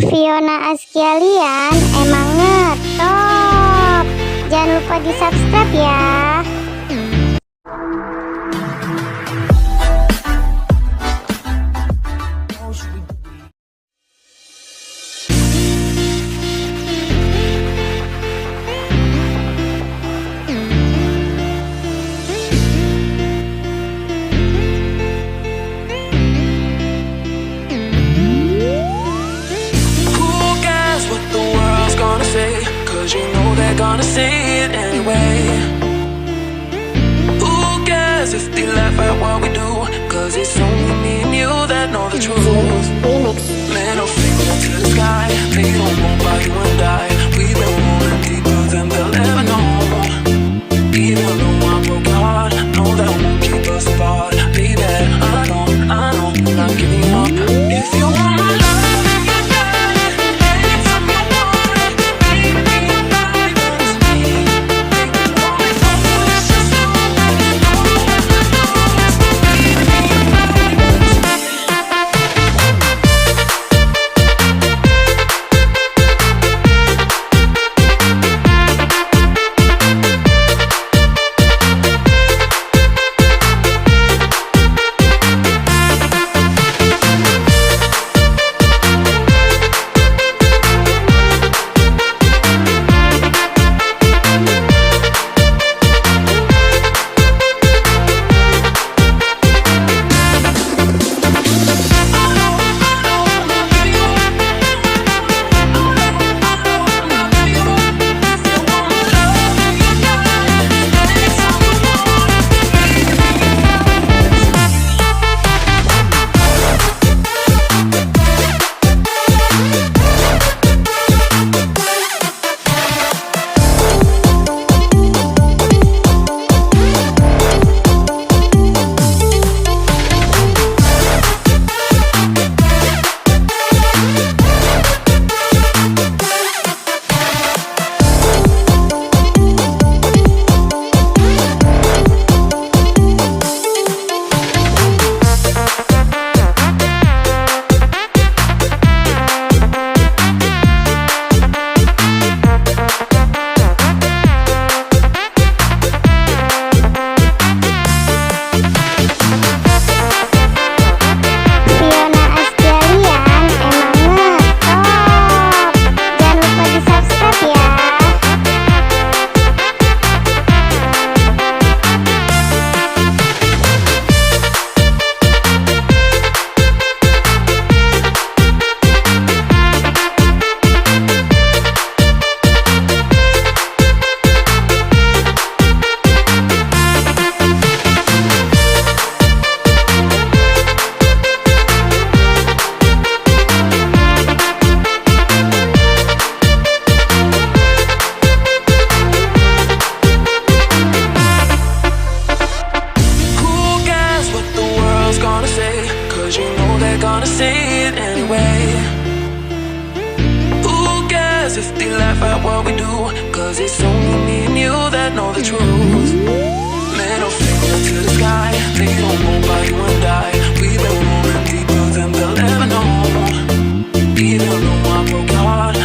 Fiona Askelian emang ngetop. Jangan lupa di subscribe ya. Cause you know they're gonna say it anyway. Who cares if they laugh at what we do? Cause it's only me and you that know the truth. Middle finger to the sky. They don't know about you and I. We've been rolling deeper than they'll ever know. Even though I broke your heart, know that won't keep us apart. Baby, I know, I'm not giving up. If you want my love, gonna say it anyway. Who cares if they laugh at what we do? Cause it's only me and you that know the truth. Middle finger to the sky. They don't know about you and I. We've been rolling deeper than they'll ever know. Even though I broke your heart,